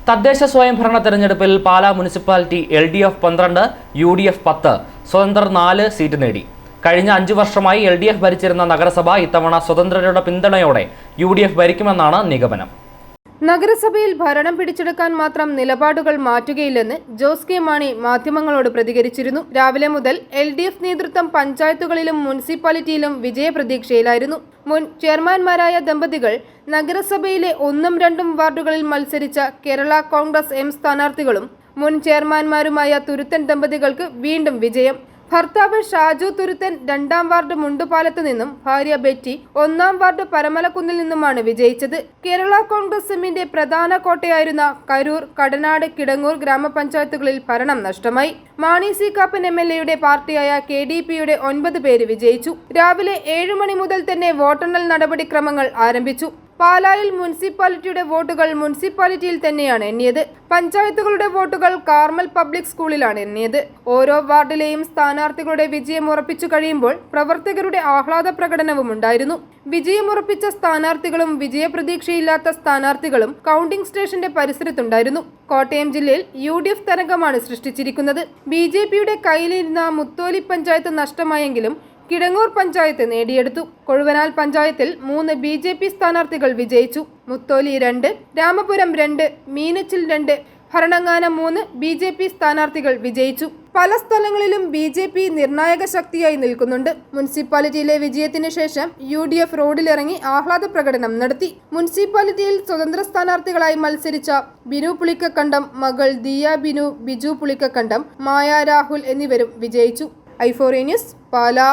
തദ്ദേശ സ്വയംഭരണ തെരഞ്ഞെടുപ്പിൽ Pala municipality LDF 12, UDF 10, സ്വതന്ത്രർ 4 seat നേടി. കഴിഞ്ഞ 5 വർഷമായി LDF ഭരിച്ചിരുന്ന നഗരസഭ ഇത്തവണ സ്വതന്ത്രരുടെ പിന്തുണയോടെ UDF ഭരിക്കുമെന്നാണ് നിഗമനം. നഗരസഭയിൽ ഭരണം പിടിച്ചെടുക്കാൻ മാത്രം നിലപാടുകൾ മാറ്റുകയില്ലെന്ന് ജോസ് കെ മാണി മാധ്യമങ്ങളോട് പ്രതികരിച്ചിരുന്നു. രാവിലെ മുതൽ LDF നേതൃത്വം പഞ്ചായത്തുകളിലും മുനിസിപ്പാലിറ്റിയിലും വിജയപ്രതീക്ഷയിലായിരുന്നു. മുൻ ചെയർമാൻമാരായ ദമ്പതികൾ, നഗരസഭയിലെ 1ഉം 2ഉം വാർഡുകളിൽ മത്സരിച്ച കേരള കോൺഗ്രസ് M സ്ഥാനാർത്ഥികളും മുൻ ചെയർമാൻമാരുമായ തുരുത്തൻ ദമ്പതികൾക്ക് വീണ്ടും വിജയം. ഭർത്താവ് ഷാജു തുരുത്തൻ 2ാം വാർഡ് മുണ്ടുപാലത്ത് നിന്നും ഭാര്യ ബെറ്റി 1ാം വാർഡ് പരമലക്കുന്നിൽ നിന്നുമാണ് വിജയിച്ചത്. കേരള കോൺഗ്രസ് എമ്മിന്റെ പ്രധാന കോട്ടയായിരുന്ന കരൂർ, കടനാട്, കിടങ്ങൂർ ഗ്രാമപഞ്ചായത്തുകളിൽ ഭരണം നഷ്ടമായി. മാണി സി കാപ്പൻ MLAയുടെ പാർട്ടിയായ KDPയുടെ 9 പേര് വിജയിച്ചു. രാവിലെ 7 മണി മുതൽ തന്നെ വോട്ടെണ്ണൽ നടപടിക്രമങ്ങൾ ആരംഭിച്ചു. പാലായിൽ മുനിസിപ്പാലിറ്റിയുടെ വോട്ടുകൾ മുനിസിപ്പാലിറ്റിയിൽ തന്നെയാണ് എണ്ണിയത്. പഞ്ചായത്തുകളുടെ വോട്ടുകൾ കാർമൽ പബ്ലിക് സ്കൂളിലാണ് എണ്ണിയത്. ഓരോ വാർഡിലെയും സ്ഥാനാർത്ഥികളുടെ വിജയം ഉറപ്പിച്ചു കഴിയുമ്പോൾ പ്രവർത്തകരുടെ ആഹ്ലാദ പ്രകടനവും ഉണ്ടായിരുന്നു. വിജയമുറപ്പിച്ച സ്ഥാനാർത്ഥികളും വിജയപ്രതീക്ഷയില്ലാത്ത സ്ഥാനാർത്ഥികളും കൗണ്ടിംഗ് സ്റ്റേഷന്റെ പരിസരത്തുണ്ടായിരുന്നു. കോട്ടയം ജില്ലയിൽ UDF തരംഗമാണ് സൃഷ്ടിച്ചിരിക്കുന്നത്. BJPയുടെ കയ്യിലിരുന്ന മുത്തോലി പഞ്ചായത്ത് നഷ്ടമായെങ്കിലും കിടങ്ങൂർ പഞ്ചായത്ത് നേടിയെടുത്തു. കൊഴുവനാൽ പഞ്ചായത്തിൽ 3 BJP സ്ഥാനാർത്ഥികൾ വിജയിച്ചു. മുത്തോലി 2, രാമപുരം 2, മീനച്ചിൽ 2, ഭരണങ്ങാനം 3 BJP സ്ഥാനാർത്ഥികൾ വിജയിച്ചു. പല സ്ഥലങ്ങളിലും BJP നിർണായക ശക്തിയായി നിൽക്കുന്നുണ്ട്. മുനിസിപ്പാലിറ്റിയിലെ വിജയത്തിന് ശേഷം UDF റോഡിലിറങ്ങി ആഹ്ലാദ പ്രകടനം നടത്തി. മുനിസിപ്പാലിറ്റിയിൽ സ്വതന്ത്ര സ്ഥാനാർത്ഥികളായി മത്സരിച്ച ബിനു പുളിക്കക്കണ്ടം, മകൾ ദിയ ബിനു, ബിജു പുളിക്കക്കണ്ടം, മായ രാഹുൽ എന്നിവരും വിജയിച്ചു. i4A news, Pala.